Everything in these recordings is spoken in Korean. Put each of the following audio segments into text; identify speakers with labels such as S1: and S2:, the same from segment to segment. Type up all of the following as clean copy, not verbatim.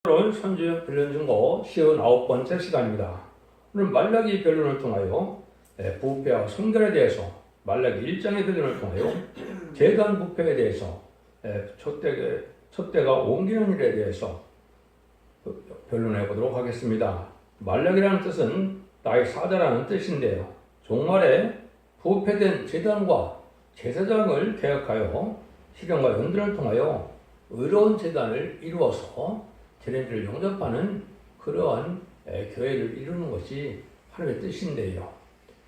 S1: 오늘은 선지의 변론 증거 59번째 시간입니다. 오늘 말라기 변론을 통하여 부패와 성결에 대해서, 말라기 1장의 변론을 통하여 제단 부패에 대해서, 촛대가 옮기는 일에 대해서 변론해 보도록 하겠습니다. 말라기라는 뜻은 나의 사자라는 뜻인데요. 종말에 부패된 제단과 제사장을 개혁하여 실현과 연단을 통하여 의로운 제단을 이루어서 재림을 영접하는 그러한 교회를 이루는 것이 하나님의 뜻인데요.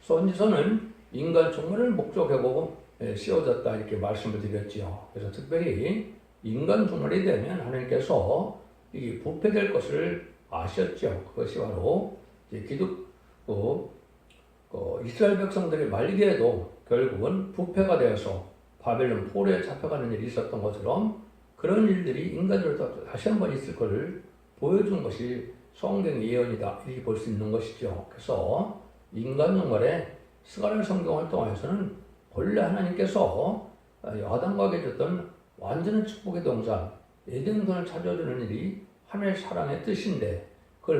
S1: 선지서는 인간 종말을 목적하고 씌워졌다 이렇게 말씀을 드렸지요. 그래서 특별히 인간 종말이 되면 하나님께서 이 부패될 것을 아셨죠. 그것이 바로 이스라엘 백성들의 말기에도 결국은 부패가 되어서 바벨론 포로에 잡혀가는 일이 있었던 것처럼 그런 일들이 인간으로서 다시 한번 있을 것을 보여준 것이 성경의 예언이다 이렇게 볼 수 있는 것이죠. 그래서 인간 종말에 스가랴 성경을 통해서는 본래 하나님께서 아담과 에게 줬던 완전한 축복의 동산 에덴동산을 찾아주는 일이 하나님의 사랑의 뜻인데 그걸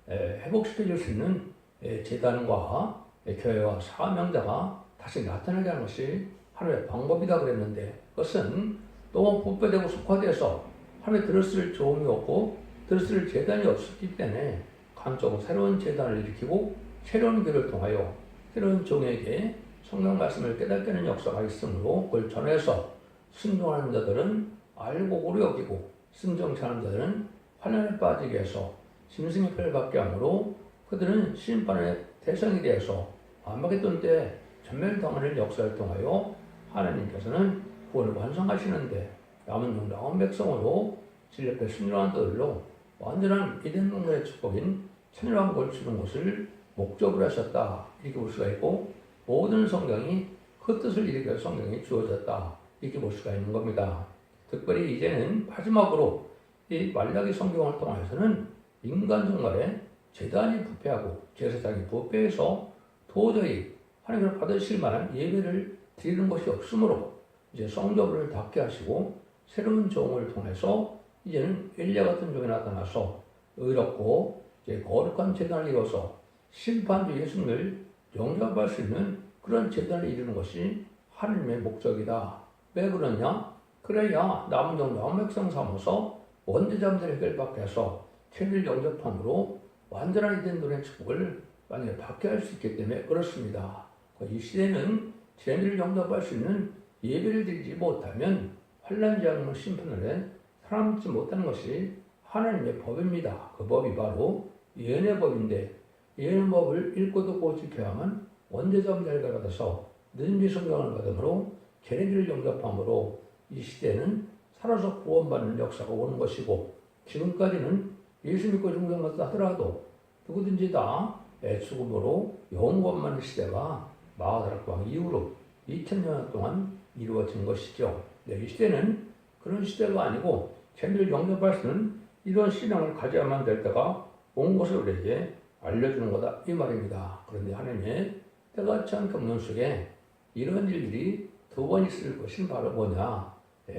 S1: 회복시켜 줄 수 있는 제단과 교회와 사명자가 다시 나타나게 하는 것이 하나님의 방법이다 그랬는데 그것은 너무 부패되고 속화돼서 하나님의 들었을 조음이 없고 들었을 제단이 없었기 때문에 간접으로 새로운 제단을 일으키고 새로운 교회를 통하여 새로운 종에게 성경 말씀을 깨닫게 하는 역사가 있으므로 그걸 전해서 순종하는 자들은 알고 고루 여기고 순종치 않은 자들은 환난에 빠지게 해서 짐승의 표를 받게 하므로 그들은 심판의 대상이 되어서 아마겟돈 때 전멸당하는 역사를 통하여 하나님께서는 구원을 완성하시는데 남은 정당한 백성으로 진리의 순종한 자들로 완전한 에덴 동산의 축복인 천일왕국을 주는 것을 목적으로 하셨다 이렇게 볼 수가 있고 모든 성경이 그 뜻을 일으켜 성경이 주어졌다 이렇게 볼 수가 있는 겁니다. 특별히 이제는 마지막으로 이 말라기 성경을 통해서는 인간 종말에 제단이 부패하고 제사장이 부패해서 도저히 하나님을 받으실 만한 예배를 드리는 것이 없으므로 이제 성전을 닫게 하시고 새로운 종을 통해서 이제는 엘리야 같은 종이 나타나서 의롭고 이제 거룩한 제단을 이뤄서 심판주 예수님을 영접할 수 있는 그런 제단을 이루는 것이 하나님의 목적이다. 왜 그러냐? 그래야 남은 정당한 백성 삼아서 원죄자들의 해결받게 해서 죄를 영접함으로 완전한 에덴동산의 축복을 만약에 받게 할 수 있기 때문에 그렇습니다. 이 시대는 죄를 영접할 수 있는 예배를 드리지 못하면 환난지하는 심판을 해 살아남지 못하는 것이 하나님의 법입니다. 그 법이 바로 예언의 법인데 예언의 법을 읽고 듣고 지켜야만 원죄자의 자리가 받아서 늦은 성경을 받음으로 죄를 영접함으로 이 시대는 살아서 구원받는 역사가 오는 것이고 지금까지는 예수 믿고 중생받다 하더라도 누구든지 다 죽음으로 영원만의 시대가 마가다락 왕 이후로 2000년 동안 이루어진 것이죠. 이 시대는 그런 시대가 아니고 죄를 영접할 수 있는 이런 신앙을 가져야만 될 때가 온 것을 우리에게 알려주는 거다 이 말입니다. 그런데 하나님의 때같지 않은 경륜 속에 이런 일들이 두 번 있을 것은 바로 뭐냐?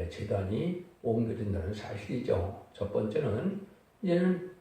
S1: 제단이 옮겨진다는 사실이죠. 첫 번째는 이제는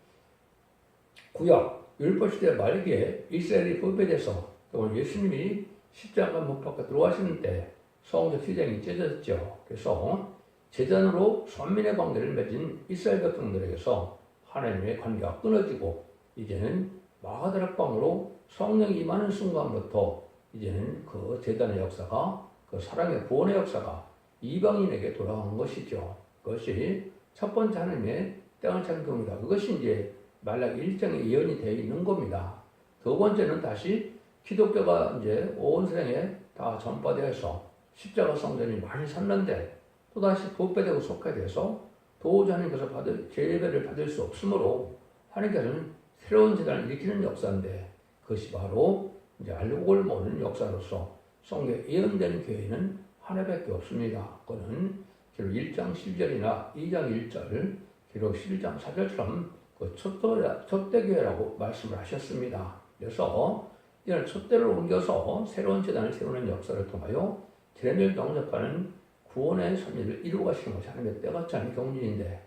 S1: 구약 율법시대 말기에 이스라엘이 부패돼서 또 예수님이 십자가 못 박혀 들어가시는 때 성전 시장이 찢어졌죠. 그래서 제단으로 선민의 관계를 맺은 이스라엘 백성들에게서 하나님의 관계가 끊어지고 이제는 마가다락방으로 성령이 임하는 순간부터 이제는 그 제단의 역사가 그 사랑의 구원의 역사가 이방인에게 돌아간 것이죠. 그것이 첫 번째 하나님의 땅을 찾는 겁니다. 그것이 이제 말라기 1장에 예언이 되어 있는 겁니다. 두 번째는 다시 기독교가 이제 온 세상에 다 전파되어서 십자가 성전이 많이 섰는데 또다시 부패되고 속화돼서 도저히 하나님께서 제배를 받을 수 없으므로 하나님께서는 새로운 제단을 일으키는 역사인데 그것이 바로 이제 알고를 모르는 역사로서 성경에 예언된 교회는 하나밖에 없습니다. 그거는 기록 1장 10절이나 2장 1절, 기록 11장 4절처럼 그 촛대교회라고 말씀을 하셨습니다. 그래서 이런 촛대를 옮겨서 새로운 제단을 세우는 역사를 통하여 죄를 영접하는 구원의 섭리를 이루어 가시는 것이 하나님의 때같지 않은 경륜인데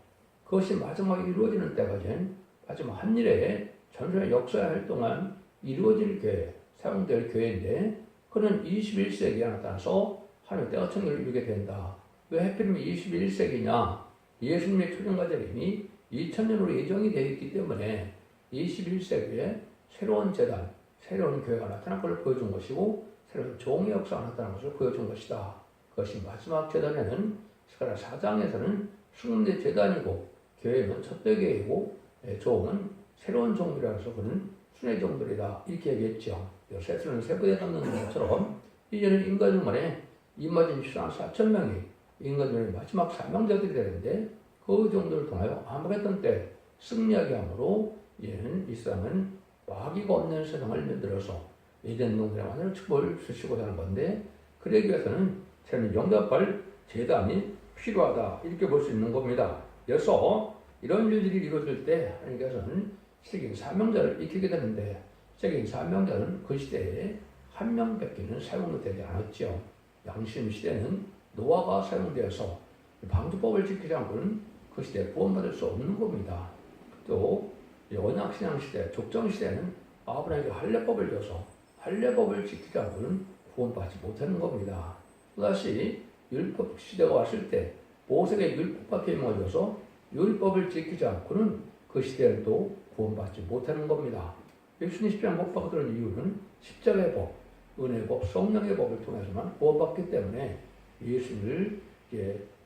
S1: 그것이 마지막에 이루어지는 때까지는 마지막 한일의 전선의 역사 활동한 이루어질 교회, 사용될 교회인데 그는 21세기에 나타나서 하나님의 때가 천국을 이루게 된다. 왜 하필이면 21세기냐? 예수님의 초전과 재림이 2000년으로 예정이 되어 있기 때문에 21세기에 새로운 재단, 새로운 교회가 나타날 것을 보여준 것이고 새로운 종의 역사가 나타난 것을 보여준 것이다. 그것이 마지막 재단에는 스가랴 4장에서는 승문대 재단이고 교회는 첫대 교회이고 종은 새로운 종이라 해서 그는 순회 종들이다 이렇게 얘기했죠. 요새는 세부에 담는 것처럼 이제는 인간중간에 임마진 14,000명이 인간중간의 마지막 사명자들이 되는데 그 정도를 통하여 아무랬던 때 승리하게 함으로 이제는 이 세상은 마귀가 없는 세상을 만들어서 에덴 동산의 하늘의 축복을 주시고자 하는 건데 그러기 위해서는 새로운 영접할 재단이 필요하다 이렇게 볼 수 있는 겁니다. 그래서 이런 일들이 이루어질 때 하나님께서는 세계의 사명자를 익히게 되는데 세계의 사명자는 그 시대에 한 명밖에는 사용되지 않았죠. 양심 시대는 노아가 사용되어서 방주법을 지키지 않고는 그 시대에 구원받을 수 없는 겁니다. 또 언약신앙 시대, 족정 시대는 아브라함에게 할례법을 줘서 할례법을 지키지 않고는 구원받지 못하는 겁니다. 또다시 율법 시대가 왔을 때 모세에게 율법과 계명을 줘서 율법을 지키지 않고는 그 시대를 또 구원받지 못하는 겁니다. 예수님 십자가에 못 박아들은 이유는 십자가의 법, 은혜의 법, 성령의 법을 통해서만 구원받기 때문에 예수님을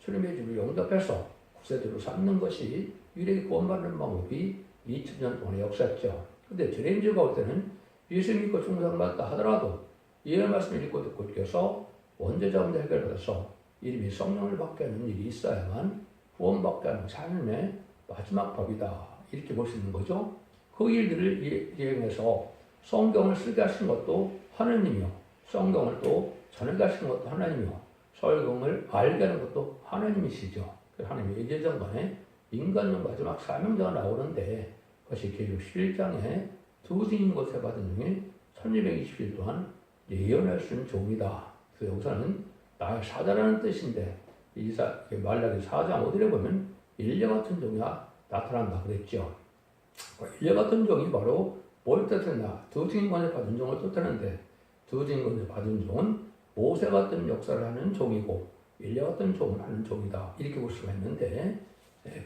S1: 주님의 주로 영접해서 구세주로 삼는 것이 유일하게 구원받는 방법이 2000년 동안의 역사였죠. 그런데 전인주가 올 때는 예수 믿고 중상받다 하더라도 예언 말씀을 읽고 듣고 읽어서 원죄자 문제 해결받아서 이름이 성령을 받게 하는 일이 있어야만 구원받게 하는 삶의 마지막 법이다. 이렇게 볼 수 있는 거죠. 그 일들을 이행해서 성경을 쓰게 하신 것도 하나님이요. 성경을 또 전하게 하신 것도 하나님이요. 성경을 알게 하는 것도 하나님이시죠. 하나님의 예정간에 인간의 마지막 사명자가 나오는데 그것이 계시록 11장에 두 증인 것에 받은 중에 1220일 동안 예언할 수 있는 종이다. 그래서 여기서는 나의 사자라는 뜻인데 말라기 4장 5절에 보면 일녀 같은 종이 나타난다 그랬죠. 일녀 같은 종이 바로 뭘 뜻하냐? 두 증인 권세 받은 종을 뜻하는데 두 증인 권세 받은 종은 모세 같은 역사를 하는 종이고 일녀 같은 종을 하는 종이다. 이렇게 볼 수가 있는데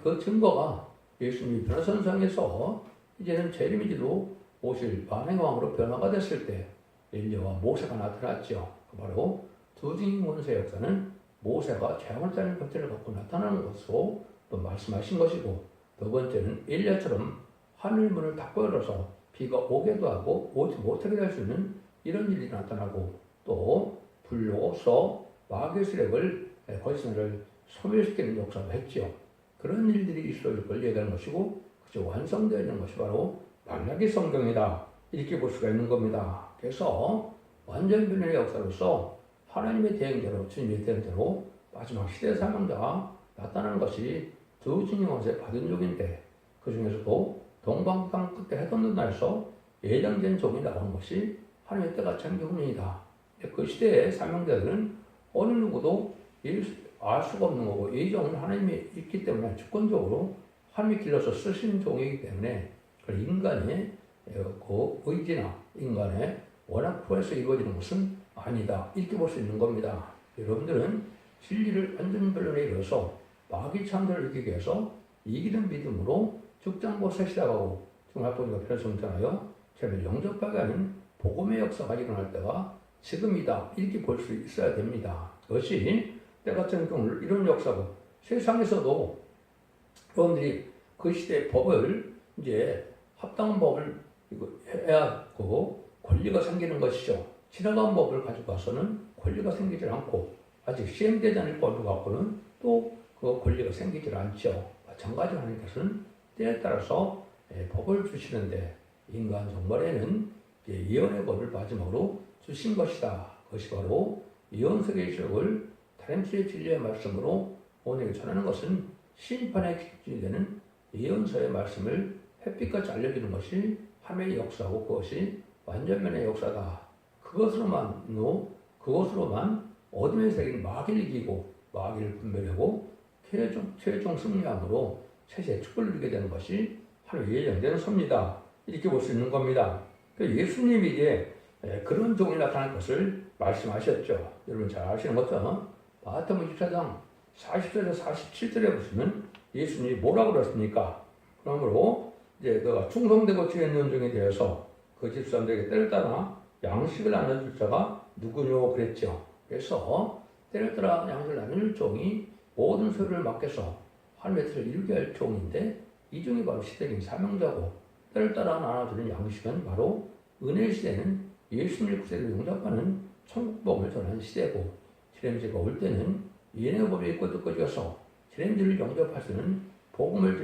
S1: 그 증거가 예수님이 변화선상에서 이제는 재림이지로 오실 만행의 왕으로 변화가 됐을 때 엘리야와 모세가 나타났죠. 바로 두 증인 권세 역사는 모세가 재앙을 짜는 형태를 갖고 나타나는 것으로 또 말씀하신 것이고 두 번째는 엘리야처럼 하늘문을 닫고 열어서 비가 오게도 하고 오지 못하게 할 수 있는 이런 일이 나타나고 또 불로서 마귀의 세력을 거짓말을 소멸시키는 역사도 했죠. 그런 일들이 있어질 걸 얘기하는 것이고 그저 완성되어 있는 것이 바로 말라기 성경이다. 이렇게 볼 수가 있는 겁니다. 그래서 완전 변화의 역사로서 하나님의 대행자로 주님의 대행자로 마지막 시대 사명자가 나타나는 것이 두 증인 권세 받은 종인데 그 중에서도 동방 끝에 해돋는 날에서 예정된 종이 나오는 것이 하나님의 때가 참 경륜이다. 그 시대의 사명자들은 어느 누구도 알 수가 없는 거고 예정은 하나님이 있기 때문에 주권적으로 하나님이 길러서 쓰신 종이기 때문에 그 인간의 그 의지나 인간의 워낙 포에서 이루어지는 것은 아니다. 이렇게 볼 수 있는 겁니다. 여러분들은 진리를 완전 변론에 이르러서 마귀 창조를 이기기 위해서 이기는 믿음으로 죽장보세 시작하고 중학보니가 편성잖아요. 제발 영접하게 하는 복음의 역사가 일어날 때가 지금이다. 이렇게 볼 수 있어야 됩니다. 그것이 때같은 경우 이런 역사고 세상에서도 여러분들이 그 시대의 법을 이제 합당한 법을 해야 하고 권리가 생기는 것이죠. 지나간 법을 가지고 와서는 권리가 생기질 않고 아직 시행되지 않을 법을 갖고는 또 그 권리가 생기질 않죠. 마찬가지로 하나님께서는 때에 따라서 법을 주시는데 인간 정말에는 예언의 법을 마지막으로 주신 것이다. 그것이 바로 예언서의 기록을 다림수의 진리의 말씀으로 오늘에게 전하는 것은 심판의 기준이 되는 예언서의 말씀을 햇빛같이 알려주는 것이 하나님의 역사고 그것이 완전면의 역사다. 그것으로만 어둠의 세계는 마귀를 이기고 마귀를 분별하고 최종 승리함으로 세세의 축복을 누리게 되는 것이 하나님의 예정된 섭니다. 이렇게 볼 수 있는 겁니다. 예수님이 이제 그런 종이 나타날 것을 말씀하셨죠. 여러분 잘 아시는 것처럼 마태복음 24장 40절에서 47절에 보시면 예수님이 뭐라고 그랬습니까? 그러므로 이제 너가 충성되고 지혜 있는 종에 대해서 그 집사람들에게 때를 따라 양식을 나눠줄 자가 누구뇨 그랬죠. 그래서 때를 따라 양식을 나눌 종이 모든 소유를 맡겨서 하나님의 뜻을 이루게 할 종인데 이 종이 바로 시대적인 사명자고 때를 따라 나눠주는 양식은 바로 은혜 시대는 예수님의 구세를 용접하는 천국복음을 전하는 시대고 지렘제가 올 때는 예언의 법이 꺼져서 지렘제를 영접할 수 있는 복음을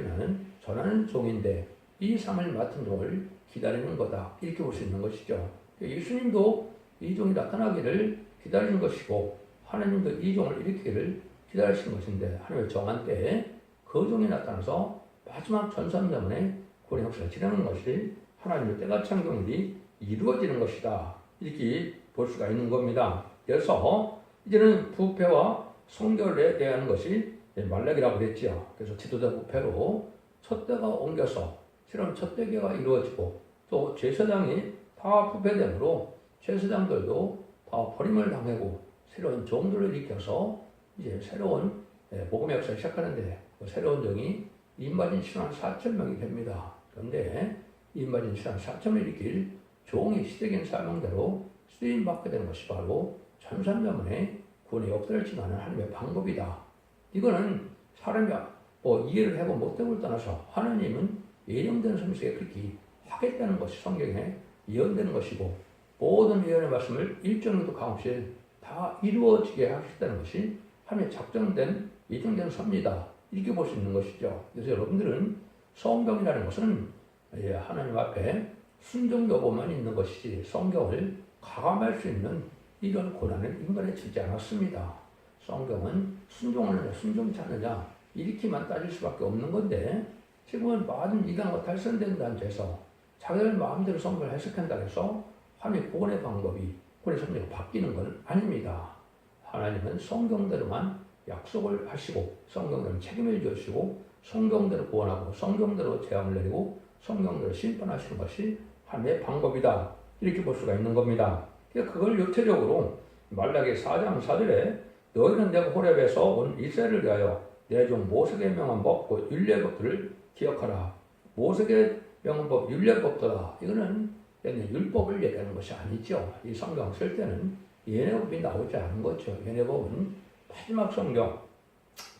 S1: 전하는 종인데 이 삶을 맡은 종을 기다리는 거다. 이렇게 볼 수 있는 것이죠. 예수님도 이 종이 나타나기를 기다리는 것이고 하나님도 이 종을 일으키기를 기다리신 것인데 하나님의 정한 때에 그 종이 나타나서 마지막 전산자문에 구원의 역사가 진행하는 것이 하나님의 때가 찬 경일이 이루어지는 것이다. 이렇게 볼 수가 있는 겁니다. 그래서 이제는 부패와 성결에 대한 것이 말라기라고 그랬지요. 그래서 지도자 부패로 첫 때가 옮겨서 실은 첫 대계가 이루어지고 또 제사장이 다 부패됨으로 제사장들도 다 버림을 당하고 새로운 종들을 일으켜서 이제 새로운 복음의 역사를 시작하는데 그 새로운 종이 임마진 신앙 4,000명이 됩니다. 그런데 임마진 신앙 4,000명을 일으킬 종이 시대적인 사명대로 쓰임받게 되는 것이 바로 전산자문의 구원의 역사를 진행하는 하나님의 방법이다. 이거는 사람이 이해를 하고 못하고를 떠나서 하나님은 예정된 솜씨에 그렇게 하겠다는 것이 성경에 예언되는 것이고 모든 예언의 말씀을 일정도 가없이 다 이루어지게 하겠다는 것이 하나님의 작정된 예정된 섭니다. 이렇게 볼 수 있는 것이죠. 그래서 여러분들은 성경이라는 것은 하나님 앞에 순종 여부만 있는 것이지 성경을 가감할 수 있는 이런 고난을 인간에 주지 않았습니다. 성경은 순종하느냐 순종치 않느냐 이렇게만 따질 수밖에 없는 건데 지금은 많은 이단과 탈선된다는 데서 자기들 마음대로 성경을 해석한다고 해서 하나님의 구원의 방법이 구원의 섭리가 바뀌는 건 아닙니다. 하나님은 성경대로만 약속을 하시고 성경대로 책임을 지시고 성경대로 구원하고 성경대로 재앙을 내리고 성경대로 심판하시는 것이 하나님의 방법이다. 이렇게 볼 수가 있는 겁니다. 그걸 요체적으로 말라기 4장 4절에 너희는 내가 호렙에서 온 이스라엘을 위하여 내 종 모세에게 명한 법, 그 율례법들을 기억하라. 모세에게 명한 법, 율례법도다. 이거는 율법을 얘기하는 것이 아니죠. 이 성경 쓸 때는 예언법이 나오지 않은 거죠. 예언법은 마지막 성경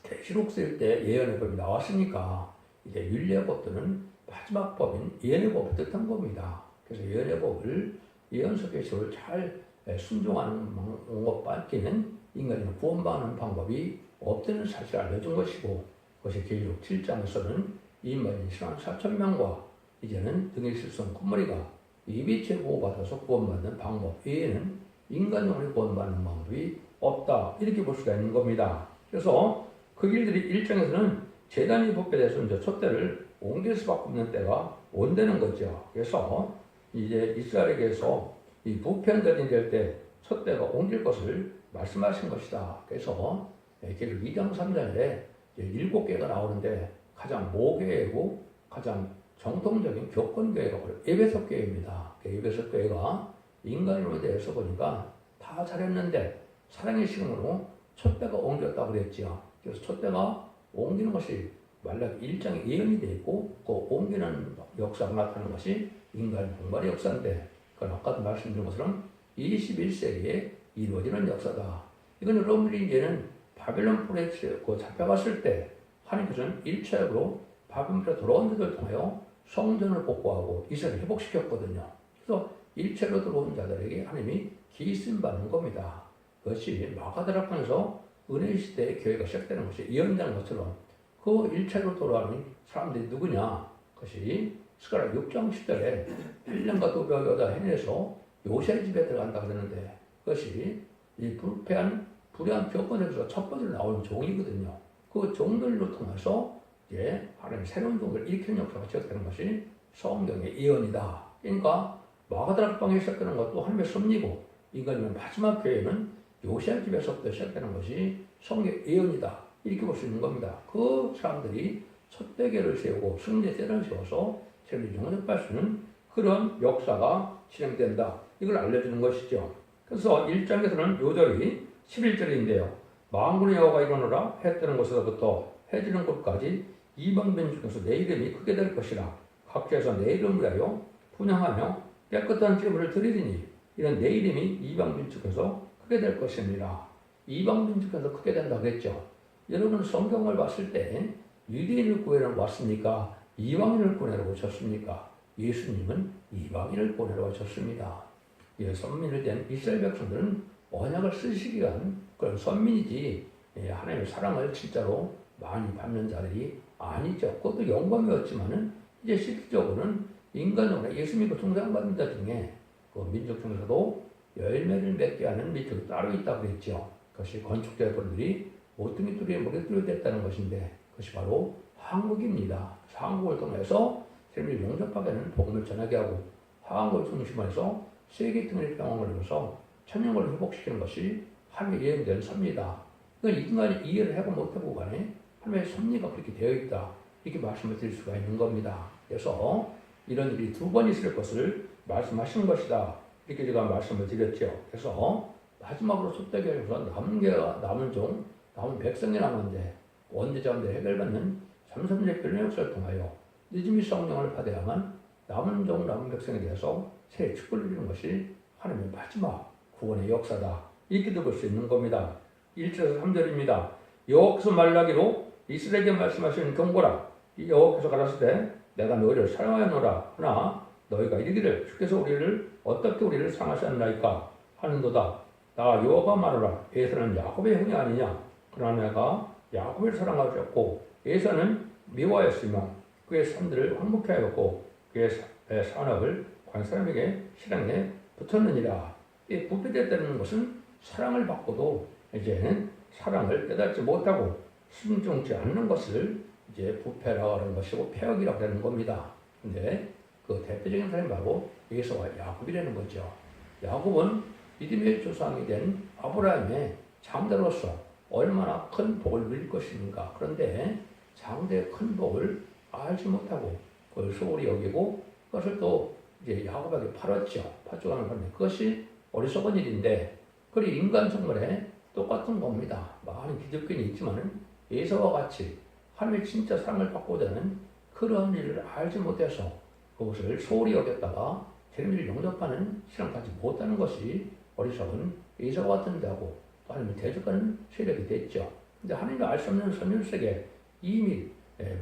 S1: 계시록 쓸 때 예언의 법이 나왔으니까 이제 율례법들은 마지막 법인 예언의 법을 뜻한 겁니다. 그래서 예언의 법을 예언서 계시록을 잘 순종하는 방법밖에는 인간이 구원받는 방법이 없다는 사실을 알려준 것이고 그것이 계시록 7장에서는 이만인 신앙 4,000명과 이제는 등에 실선 콧머리가 이비체 보호받아서 구원받는 방법 외에는 인간용으로 구원받는 방법이 없다. 이렇게 볼 수가 있는 겁니다. 그래서 그 길들이 1장에서는 제단이 법배돼서 이제 촛대를 옮길 수밖에 없는 때가 온다는 거죠. 그래서 이제 이스라엘에게서 이 부패한 자들이 될 때 촛대가 옮길 것을 말씀하신 것이다. 그래서 계속 2장 3장에 7개가 나오는데 가장 모교회고 가장 정통적인 교권교회가 에베소 교회입니다. 에베소 교회가 인간으로 대해서 보니까 다 잘했는데 사랑의 시간으로 촛대가 옮겼다고 그랬지요. 그래서 촛대가 옮기는 것이 말라기 1장에 예언이 되어 있고 그 옮기는 역사가 나타나는 것이 인간 종말의 역사인데 그건 아까도 말씀드린 것처럼 21세기에 이루어지는 역사다. 이건 여러분들이 이제는 바벨론 폴에 잡혀갔을 때 하나님께서는 1차적으로 바벨론에 돌아온 자들을 통하여 성전을 복구하고 이스라엘을 회복시켰거든요. 그래서 1차로 들어온 자들에게 하나님이 기씀 받는 겁니다. 그것이 마가다락방에서 은혜 시대의 교회가 시작되는 것이 예언되는 것처럼 그 1차로 돌아오는 사람들이 누구냐? 그것이 스가랴 6장 10절에 헬령과 도비와 여자 해내서 요새 집에 들어간다 그러는데 그것이 이 불의한 교권에서 첫 번째로 나온 종이거든요. 그 종들로 통해서 이제 하나님 새로운 종을 일으키는 역사가 시작되는 것이 성경의 예언이다. 그러니까 마가다락방에 시작되는 것도 하나님의 섭리고 인간의 마지막 교회는 요새 집에서부터 시작되는 것이 성경의 예언이다. 이렇게 볼 수 있는 겁니다. 그 사람들이 촛대교를 세우고 승제대를 세워서 세계를 영접할 수 있는 그런 역사가 진행된다. 이걸 알려주는 것이죠. 그래서 1장에서는 요절이 11절인데요. 만군의 여호와가 일어나라. 해 뜨는 곳에서부터 해 지는 곳까지 이방민 중에서 내 이름이 크게 될 것이라. 각지에서 내 이름을 위하여 분향하며 깨끗한 제물을 드리리니 이런 내 이름이 이방민 중에서 크게 될 것입니다. 이방민 중에서 크게 된다고 했죠. 여러분 성경을 봤을 때 유대인을 구해러 왔습니까? 이방인을 구해러 오셨습니까? 예수님은 이방인을 구해러 오셨습니다. 선민이 된 이스라엘 백성들은 언약을 쓰시기 위한 그런 선민이지 하나님의 사랑을 진짜로 많이 받는 자들이 아니죠. 그것도 영광이었지만은 이제 실질적으로는 인간적으로 예수 믿고 통상받는 자 중에 그 민족 중에서도 열매를 맺게 하는 민족이 따로 있다고 그랬죠. 그것이 건축자의 돌들이 모퉁이 뚜리에 목에 뚫렸다는 것인데 그것이 바로 한국입니다. 한국을 통해서 세계를 영접하게 하는 복음을 전하게 하고 한국을 중심으로 해서 세계 통일의 평화를 이루어서 천년을 회복시키는 것이 하나님의 예언된 섭리다. 이건 인간이 이해를 하고 못하고 간에 하나님의 섭리가 그렇게 되어 있다. 이렇게 말씀을 드릴 수가 있는 겁니다. 그래서 이런 일이 두 번 있을 것을 말씀하신 것이다. 이렇게 제가 말씀을 드렸죠. 그래서 마지막으로 촛대교에서 남은 종, 남은 백성이 남은데 원죄자인데 해결받는 삼선제별의 역사를 통하여 늦음이 성령을 받아야만 남은 종, 남은 백성에 대해서 새 축복을 누리는 것이 하나님의 마지막 구원의 역사다. 이렇게 볼 수 있는 겁니다. 1절에서 3절입니다. 여호와께서 말하기로 이스라엘에게 말씀하시는 경고라. 여호와께서 가라사대 때 내가 너희를 사랑하였노라. 하나 너희가 이르기를 주께서 어떻게 우리를 사랑하셨나이까 하는도다. 나 여호와가 말하라. 에사는 야곱의 형이 아니냐. 그러나 내가 야곱을 사랑하였고 에사는 미워하였으며 그의 산들을 황목해 하였고 그의 산업을 관 사람에게 실행에 붙었느니라. 이 부패됐다는 것은 사랑을 받고도 이제는 사랑을 깨닫지 못하고 순종치 않는 것을 이제 부패라고 하는 것이고 폐역이라고 하는 겁니다. 근데 그 대표적인 사람이 바로 에서와 야곱이라는 거죠. 야곱은 믿음의 조상이 된 아브라함의 장자로서 얼마나 큰 복을 누릴 것입니까? 그런데 장자의 큰 복을 알지 못하고 그걸 소홀히 여기고 그것을 또 이제 야곱에게 팔았죠. 파쪽하는 건데 그것이 어리석은 일인데 그리 인간 생활에 똑같은 겁니다. 많은 기독교인이 있지만은 에서와 같이 하나님의 진짜 사랑을 받고자 하는 그런 일을 알지 못해서 그것을 소홀히 여겼다가 재림을 영접하는 신앙까지 못하는 것이 어리석은 에서와 같은 자고 또 하나님을 대적하는 세력이 됐죠. 근데 하나님을 알 수 없는 선율색에 이미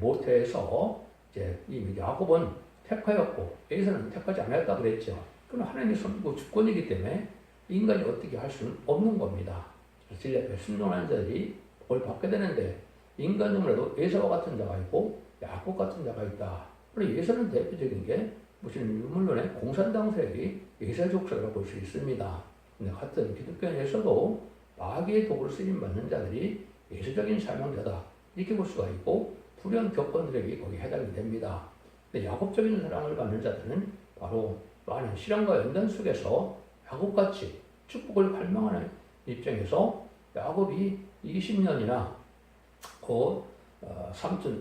S1: 못해서 이제 이미 야곱은 택하였고 에서는 택하지 않았다고 그랬죠. 그럼 하나님의 선고 주권이기 때문에 인간이 어떻게 할 수는 없는 겁니다. 진리 앞에 순종하는 자들이 복을 받게 되는데 인간중에도 에서와 같은 자가 있고 야곱 같은 자가 있다. 그리고 에서는 대표적인 게 무슨 물론에 공산당 세력이 에서 족속이라고 볼 수 있습니다. 근데 같은 기독교에서도 마귀의 도구를 쓰임받는 자들이 예수적인 사명자다. 이렇게 볼 수가 있고 불연 교권들에게 거기에 해당이 됩니다. 근데 야곱적인 사랑을 받는 자들은 바로 많은 시련과 연단 속에서 야곱같이 축복을 갈망하는 입장에서 야곱이 20년이나 그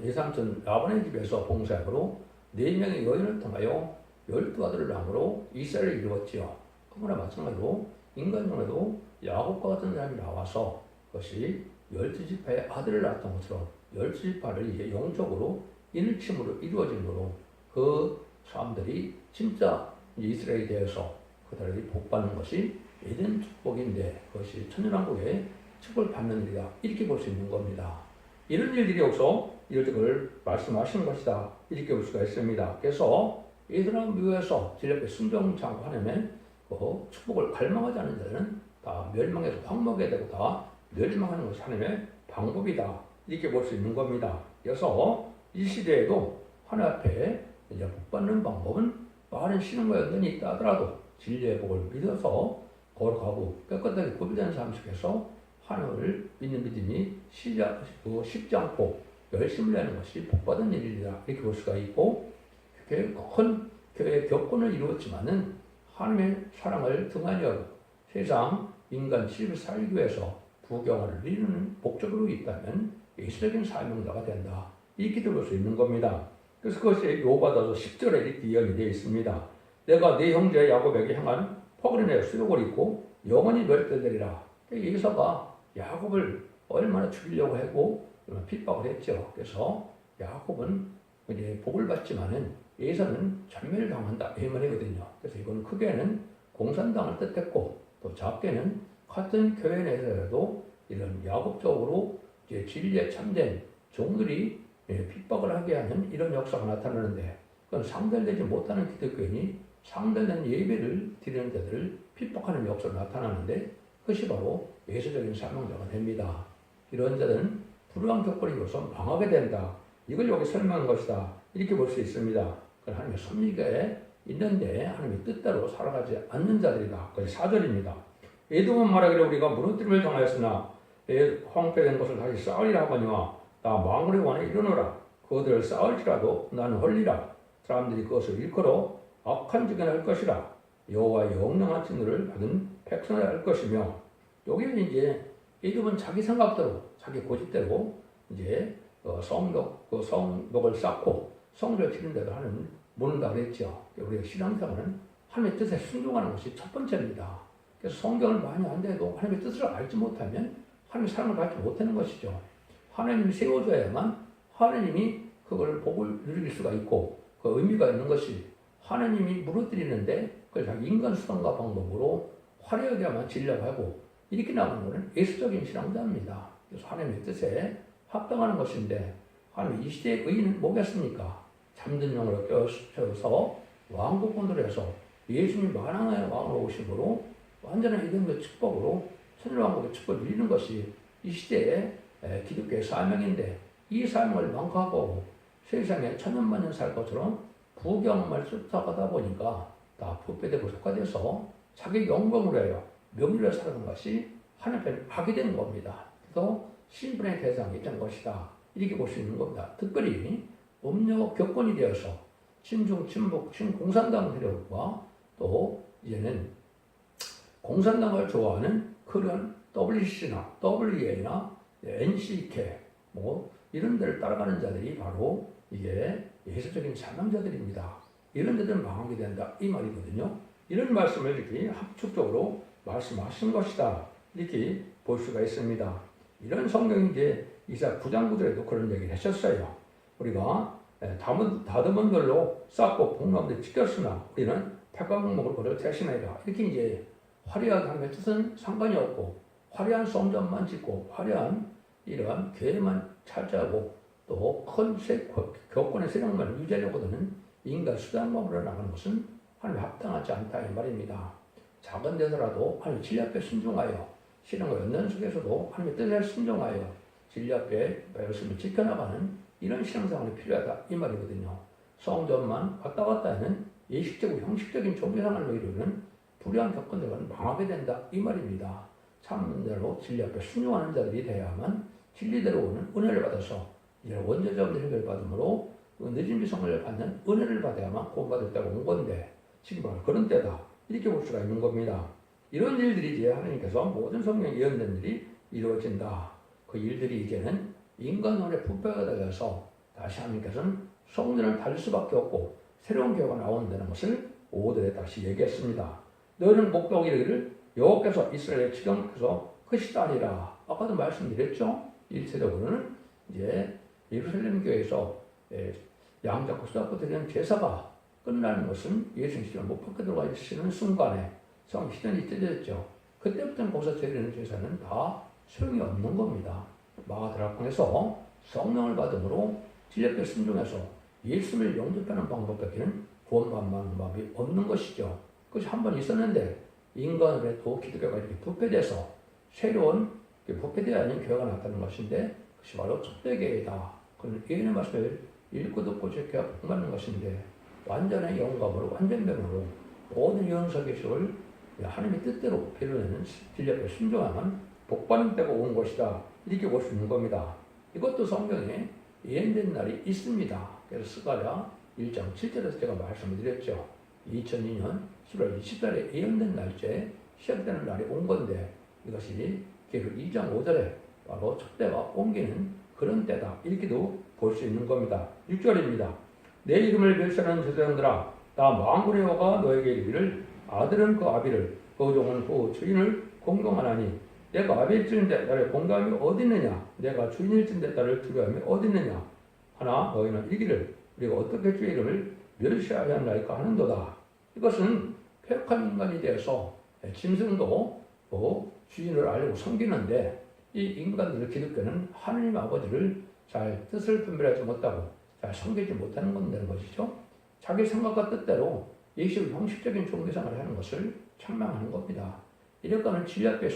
S1: 외삼촌 라반의 집에서 봉사하고 4명의 여인을 통하여 12아들을 낳음으로 이스라엘을 이루었지요. 그러나 마찬가지로 인간 중에도 야곱과 같은 사람이 나와서 그것이 12지파의 아들을 낳았던 것처럼 12지파를 이제 영적으로 인을침으로 이루어짐으로 그 사람들이 진짜 이스라엘에 대해서 그들이 복받는 것이 에덴 축복인데 그것이 천년왕국의 축복을 받는 일이다. 이렇게 볼 수 있는 겁니다. 이런 일들이 없어 이것을 말씀하시는 것이다. 이렇게 볼 수가 있습니다. 그래서 이들은 묘에서 진리에 순종치 않고 하려면 그 축복을 갈망하지 않는 자는 다 멸망해서 황목에 되고 다 멸망하는 것이 하나님의 방법이다. 이렇게 볼 수 있는 겁니다. 그래서 이 시대에도 하나님 앞에 이제 복받는 방법은 많은 신앙과 연단이 있다 하더라도 진리의 복을 믿어서 거룩하고 깨끗하게 구별되는 삶 속에서 하나님을 믿는 믿음이 쉽지 않고 열심을 내는 것이 복받은 일이다. 이렇게 볼 수가 있고 큰 교회의 격분을 이루었지만은 하나님의 사랑을 등한히 여기고 세상 인간 질을 살기 위해서 부경화를 이루는 목적으로 있다면 예수적인 사명자가 된다. 이렇게 볼 수 있는 겁니다. 그래서 그것이 요받아서 10절에 이렇게 이야기 되어 있습니다. 내가 네 형제 야곱에게 향한 포근의 수욕을 입고 영원히 멸절되리라. 여기서가 야곱을 얼마나 죽이려고 하고 핍박을 했죠. 그래서 야곱은 이제 복을 받지만은 에서는 전멸당한다 이 말이거든요. 그래서 이건 크게는 공산당을 뜻했고 또 작게는 같은 교회 내에서도 이런 야곱적으로 이제 진리에 참된 종들이 핍박을 하게 하는 이런 역사가 나타나는데 그건 상달되지 못하는 기독교인이 상달된 예배를 드리는 자들을 핍박하는 역사가 나타나는데 그것이 바로 예수적인 사명자가 됩니다. 이런 자들은 불우한 격벌이로서 망하게 된다. 이걸 여기 설명한 것이다. 이렇게 볼 수 있습니다. 하나님의 섭리가에 있는데 하나님의 뜻대로 살아가지 않는 자들이다. 그것이 4절입니다. 에돔은 말하기를 우리가 무너뜨림을 당하였으나 황폐된 것을 다시 쌓으리라 하거니와 나 망울의 원에 이르노라. 그들을 쌓을지라도 나는 헐리라. 사람들이 그것을 일컬어 악한 지견을 할 것이라. 여호와의 영영한 진노를 받은 백성을 할 것이며 여기는 이제 에돔은 자기 생각대로 자기 고집대로 이제 성벽을 쌓고 성전을 지른다고 하는 모른다 그랬죠. 우리가 신앙생활은 하나님의 뜻에 순종하는 것이 첫 번째입니다. 그래서 성경을 많이 안돼도 하나님의 뜻을 알지 못하면 하나님의 사랑을 받지 못하는 것이죠. 하나님이 세워줘야만 하나님이 그걸 복을 누릴 수가 있고 그 의미가 있는 것이 하나님이 무너뜨리는데 그걸 자기 인간 수단과 방법으로 화려하게만 진략하고 이렇게 나오는 것은 예수적인 신앙자입니다. 그래서 하나님의 뜻에 합당하는 것인데 하나님 이 시대의 의인은 뭐겠습니까? 잠든 영으로 깨어서 왕국권으로 해서 예수님 만왕의 왕으로 오심으로 완전한 이름의 축복으로 천일왕국의 축복을 누리는 것이 이 시대의 기독교의 사명인데 이 사명을 망각하고 세상에 천년만년 살 것처럼 부경만 쫓아가다 보니까 다 부패되고 속화돼서 자기 영광으로 해요. 명예를 살아가는 것이 하나님께 악이 되는 겁니다. 그래서 신분의 대상이 되는 것이다. 이렇게 볼 수 있는 겁니다. 특별히 음료 격권이 되어서 친중, 친북, 친공산당 세력과 또 이제는 공산당을 좋아하는 그런 WC나 WEA나 NCK 뭐 이런 데를 따라가는 자들이 바로 이게 예수적인 사명자들입니다. 이런 데들은 망하게 된다 이 말이거든요. 이런 말씀을 이렇게 합축적으로 말씀하신 것이다 이렇게 볼 수가 있습니다. 이런 성경이 이제 이사 9장 9절에도 그런 얘기를 하셨어요. 우리가 다듬은 걸로 쌓고 복나무를 지켰으나 우리는 백과목을 그를 대신하리라. 이렇게 이제 화려하게 하는 뜻은 상관이 없고 화려한 성전만 짓고 화려한 이러한 교회만 차지하고 또 큰 교권의 세력만 유지하려고 드는 인간 수단법으로 나가는 것은 하나님 합당하지 않다 이 말입니다. 작은 데서라도 하나님 진리 앞에 순종하여 신앙과 연단 속에서도 하나님의 뜻에 순종하여 진리 앞에 말씀을 지켜나가는 이런 신앙생활이 필요하다 이 말이거든요. 성전만 왔다 갔다 하는 예식적이고 형식적인 종교생활로 이루는 불의한 격언들은 망하게 된다 이 말입니다. 참대로 진리 앞에 순종하는 자들이 되어야만 진리대로 오는 은혜를 받아서 이제 원죄자분들 해결받음으로 늦은 비성을 받는 은혜를 받아야만 구원받을 때가 온 건데 지금 바로 그런 때다 이렇게 볼 수가 있는 겁니다. 이런 일들이 이제 하나님께서 모든 성경에 예언된 일이 이루어진다. 그 일들이 이제는 인간혼의 부패가 되어서 다시 하나님께서는 성전을 달 수밖에 없고 새로운 교회가 나온다는 것을 5절에 다시 얘기했습니다. 너희는 목벽 이르기를 여호와께서 이스라엘의 지경께서 크시다 하리라. 아까도 말씀드렸죠. 일체적으로는 이제 예루살렘 교회에서 양 잡고 수 잡고 드리는 제사가 끝나는 것은 예수님 시간을 못 받게 들어가시는 순간에 성 시전이 찢어졌죠. 그때부터는 거기서 드리는 제사는 다 소용이 없는 겁니다. 마가다락방에서 성령을 받음으로 진리에 순종해서 예수를 영접하는 방법밖에는 구원받는 방법이 없는 것이죠. 그것이 한 번 있었는데 인간으로 또 기독교가 이렇게 부패돼서 새로운 부패되어 아닌 교회가 나타나는 것인데 그것이 바로 첫대교회다. 그런 예언의 말씀을 읽고 듣고 지켜야 복받는 것인데 완전한 영감으로 완전변으로 모든 영성계시를 하나님의 뜻대로 필요하는 진리 앞에 순종하면 복받는 때가 온 것이다. 이렇게 볼 수 있는 겁니다. 이것도 성경에 예언된 날이 있습니다. 그래서 스가랴 1장 7절에서 제가 말씀을 드렸죠. 2002년 10월 20일에 예언된 날짜에 시작되는 날이 온 건데 이것이 계속 2장 5절에 바로 첫 때가 옮기는 그런 때다. 이렇게도 볼 수 있는 겁니다. 6절입니다. 내 이름을 멸시하는 제사장들아 나 만군의 여호와가 너에게 이르기를 아들은 그 아비를 그 종은 그 주인을 공경하나니 내가 아비일진데 나를 공경함이 어디 있느냐 내가 주인일진데 나를 두려움이 어디 있느냐 하나 너희는 이기를 우리가 어떻게 주의 이름을 멸시하여 하나이까 하는도다. 이것은 폐역한 인간이 되어서 짐승도 주인을 알고 섬기는데 이 인간들을 기독교는 하나님 아버지를 잘 뜻을 분별하지 못하고 잘 섬기지 못하는 건다는 것이죠. 자기 생각과 뜻대로 예식을 형식적인 종교생활을 하는 것을 책망하는 겁니다. 이래가는 진리앞에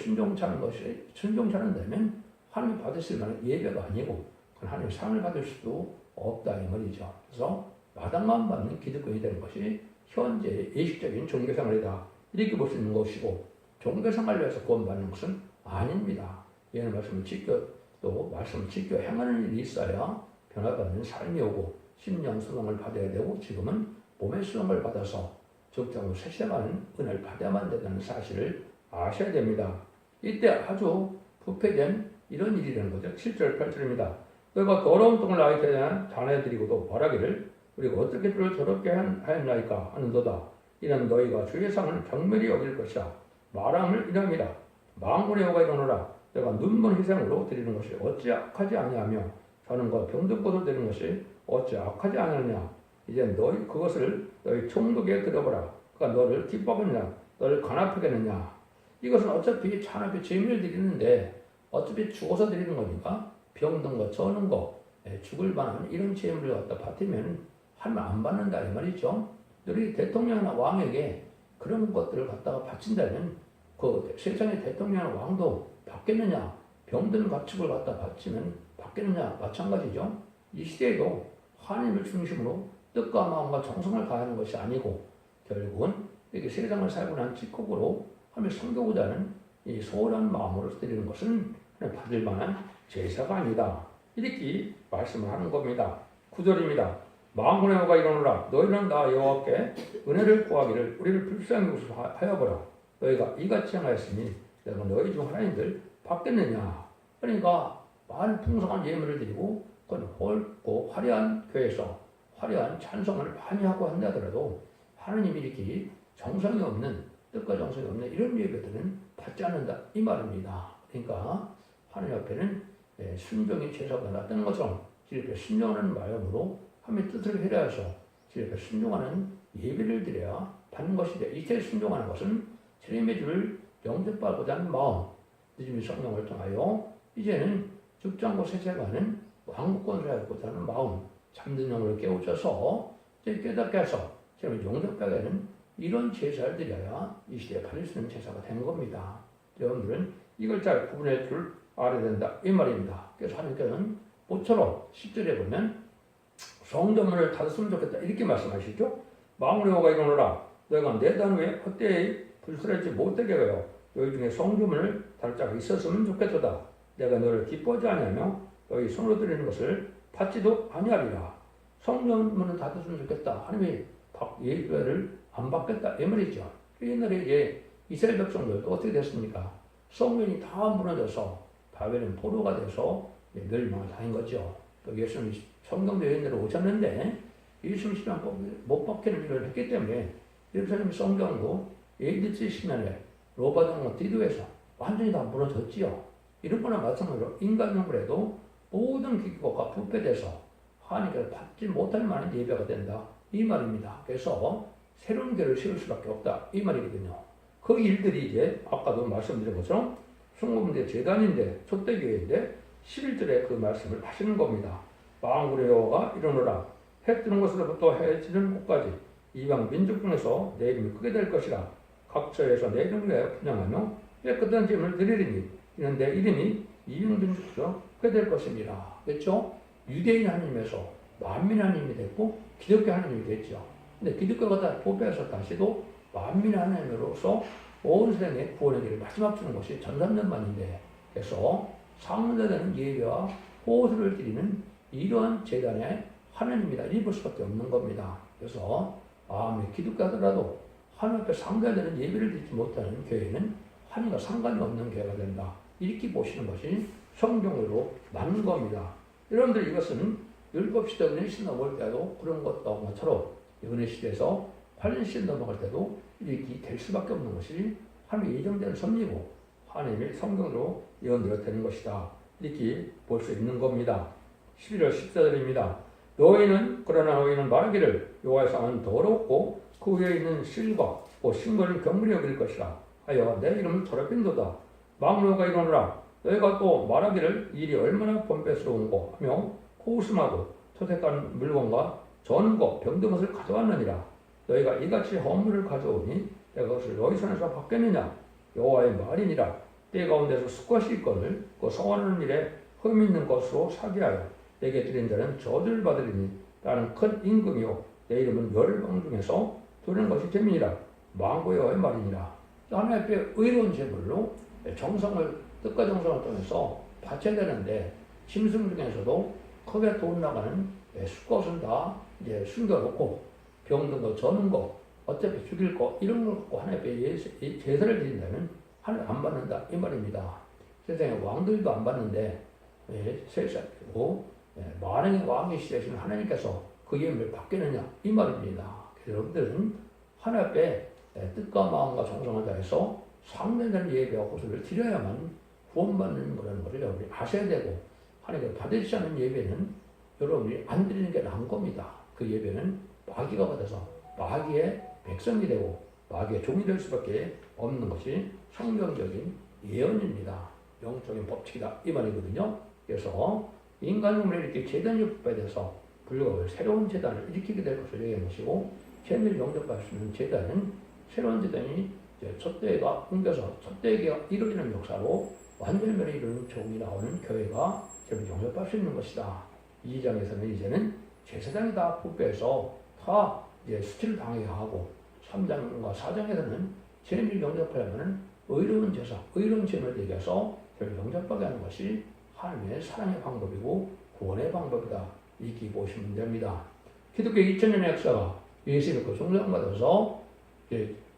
S1: 순종차는다면 하나님 받으실 만한 예배가 아니고 하나님 상을 받을 수도 없다 이 말이죠. 그래서 마당만 받는 기득권이 되는 것이 현재 예식적인 종교생활이다 이렇게 볼 수 있는 것이고 종교생활을 위해서 구원받는 것은 아닙니다. 얘는 말씀을 지켜 행하는 일이 있어야 변화받는 삶이 오고 심령 수용을 받아야 되고 지금은 몸의 수용을 받아서 적장으로 세세하는 은혜를 받아야만 된다는 사실을 아셔야 됩니다. 이때 아주 부패된 이런 일이라는 거죠. 7절 8절입니다. 너희가 더러운 똥을 나에게 대한 자네들이고도 말하기를 우리가 어떻게 주를 더럽게 하였나이까 하는도다. 이는 너희가 주의 상을 경멸히 여길 것이라 말함을 이람이라 만군의 여호와가 이르노라 내가 눈먼 희생으로 드리는 것이 어찌 악하지 아니하며 자는과 병든것을 드리는 것이 어찌 악하지 아니하느냐 이제 너희 그것을 너희 총독에게 들어보라 그가 너를 기뻐하느냐 너를 간합하겠느냐 이것은 어차피 찬업에 제물을 드리는데 어차피 죽어서 드리는 거니까 병든 거 저는 거 죽을 만한 이런 제물을 갖다 받으면 하면 안 받는다 이 말이죠. 우리 대통령이나 왕에게 그런 것들을 갖다가 바친다면 그 세상의 대통령이나 왕도 받겠느냐 병든 가축을 갖다 바치면 받겠느냐 마찬가지죠. 이 시대에도 하나님을 중심으로 뜻과 마음과 정성을 다하는 것이 아니고 결국은 이렇게 세상을 살고 난 직국으로 하며 섬기고자 하는 이 소홀한 마음으로 드리는 것은 받을 만한 제사가 아니다. 이렇게 말씀을 하는 겁니다. 9절입니다. 만군의 여호와가 이르노라 너희는 나 여호와께 은혜를 구하기를 우리를 불쌍히 하여보라 너희가 이같이 행하였으니 내가 너희 중 하나님들 받겠느냐. 그러니까 많은 풍성한 예물을 드리고 그건 옳고 화려한 교회에서 화려한 찬송을 많이 하고 한다더라도 하나님이 이렇게 정성이 없는 뜻과 정성이 없는 이런 예배들은 받지 않는다 이 말입니다. 그러니까 하나님 앞에는 순종이 제사보다 낫다는 것처럼 이렇게 순종하는 마음으로 하나님의 뜻을 헤려해서 이렇게 순종하는 예배를 드려야 받는 것이다. 이때 순종하는 것은 주님의 주를 영접하고자 하는 마음 늦음이 성령을 통하여 이제는 죽장고 세세가는 왕국권을 하고자 하는 마음 잠든 영을 깨우쳐서 이제 깨닫게 해서 주님을 영접하게 하는 이런 제사를 드려야 이 시대에 받을 수 있는 제사가 된 겁니다. 여러분들은 이걸 잘 구분할 줄 알아야 된다 이 말입니다. 그래서 하나님께서는 모처럼 10절에 보면 성전문을 닫았으면 좋겠다 이렇게 말씀하시죠. 만군의 여호와가 이르노라 너희가 내 단 후에 헛되이 불순하지 못하게 하여 너희 중에 성전문을 닫을 자가 있었으면 좋겠도다. 내가 너를 기뻐하지 아니하며 너희 손으로 드리는 것을 받지도 아니하리라. 성전문을 닫았으면 좋겠다. 하나님이 예배를 안 받겠다 이 말이죠. 옛날에 이제 이스라엘 백성들도 어떻게 됐습니까? 성전이 다 무너져서 바벨론 포로가 돼서 멸망을 당한 거죠. 또 예수님이 성경도 여인들을 오셨는데 예수님 시간 못 박히는 일을 했기 때문에 예루살렘 성경도 AD 70년에 로마정부 디도에서 완전히 다 무너졌지요. 이런 거나 마찬가지로 인간용을 해도 모든 기교가 부패돼서 하나님께서 받지 못할 만한 예배가 된다 이 말입니다. 그래서 새로운 교회를 세울 수밖에 없다 이 말이거든요. 그 일들이 이제 아까도 말씀드린 것처럼 순금대 재단인데 촛대교회인데 11절에 그 말씀을 하시는 겁니다. 만군의 여호와가 이르노라 해 뜨는 곳으로부터 해 지는 곳까지 이방 민족 중에서 내 이름이 크게 될 것이라 각처에서 내 이름을 위하여 분양하며 깨끗한 제물을 드리리니 이는 내 이름이 이방 민족 중에서 크게 될 것입니다. 그렇죠? 유대인 하나님에서 만민 하나님이 됐고 기독교 하나님이 됐죠. 근데 기독교가 다 포배해서 다시도 만민 하나님으로서 온 세상에 구원의 길을 마지막 주는 것이 전산전만인데 그래서 상문자되는 예배와 호소를 드리는 이러한 재단의 하나님이다 입을 수밖에 없는 겁니다. 그래서 아무리 기독교하더라도 하나님 앞에 상대되는 예배를 드리지 못하는 교회는 하나님과 상관이 없는 교회가 된다. 이렇게 보시는 것이 성경으로 맞는 겁니다. 여러분들 이것은 7시대 은혜시 넘을 때도 그런 것처럼 은혜시대에서 8년시 넘어갈 때도 이렇게 될 수밖에 없는 것이 하나님의 예정대로 섭리고 하나님의 성경으로 예언대로 되는 것이다. 이렇게 볼 수 있는 겁니다. 11월 14절입니다. 그러나 너희는 말하기를 여호와의 상은 더럽고 그 위에 있는 실과 식물을 경물히 여길 것이라 하여 내 이름을 더럽힌도다. 망노가 이르노라. 너희가 또 말하기를 일이 얼마나 번배스러운고 하며 코웃음하고 토색한 물건과 전거 병든 것을 가져왔느니라. 너희가 이같이 허물을 가져오니 내가 그것을 너희 손에서 받겠느냐. 여호와의 말이니라. 때 가운데서 숫것이 있거늘 그 성하는 일에 흠 있는 것으로 사기하여 내게 드린 자는 저주를 받으리니 나는 큰 임금이요 내 이름은 열방 중에서 두는 것이 재민이라. 망고의 말이니라. 하나님 앞에 의로운 제물로 뜻과 정성을 통해서 바쳐야 되는데 짐승 중에서도 크게 돈 나가는 수컷은 다 이제 숨겨놓고 병든 거, 저는 거, 어차피 죽일 거 이런 걸 갖고 하나님 앞에 제사를 드린다면 하나님 안 받는다 이 말입니다. 세상에 왕들도 안 받는데 세상이고 만왕의 왕이 시대신 하나님께서 그 예물을 받겠느냐 이 말입니다. 그래서 여러분들은 하나님 앞에 뜻과 마음과 정성을 다해서 상대되는 예배와 호소를 드려야만 구원받는 거라는 것을 여러분이 아셔야 되고 하나님께 받으시지 않은 예배는 여러분이 안 드리는 게 나은 겁니다. 그 예배는 마귀가 받아서 마귀의 백성이 되고 마귀의 종이 될 수밖에 없는 것이 성경적인 예언입니다. 영적인 법칙이다 이 말이거든요. 그래서 인간으로 이렇게 제단이 부패돼서 불과 새로운 제단을 일으키게 될 것을 얘기하는 것이고 재미를 영접할 수 있는 제단은 새로운 제단이 첫 대회가 옮겨서 첫 대회가 이루어지는 역사로 완전멸이 이루는 종이 나오는 교회가 재미를 영접할 수 있는 것이다. 2장에서는 이제는 제사장이 다 부패해서 다 이제 수치를 당하게 하고 3장과 4장에서는 재미를 영접하려면 의로운 제사, 의로운 재물을 얘기해서 저를 영접하게 하는 것이 하나님의 사랑의 방법이고 구원의 방법이다. 이렇게 보시면 됩니다. 기독교 2000년의 역사가 예수 믿고 종성받아서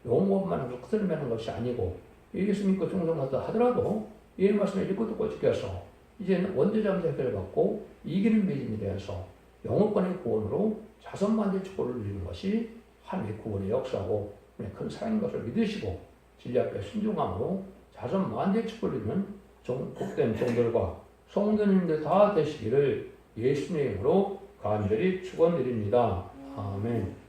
S1: 용어만 끝을 맺는 것이 아니고 예수 믿고 종성받아 하더라도 이 말씀을 읽고 듣고 지켜서 이제는 원죄자문제 해결을 받고 이기는 믿음이 되어서 영혼권의 구원으로 자선만대 축복을 누리는 것이 하나님의 구원의 역사고 큰 사랑인 것을 믿으시고 진리 앞에 순종함으로 자선만대 축복을 누리는 복된 종들과 성도님들 다 되시기를 예수님의 이름으로 간절히 축원드립니다. 아멘.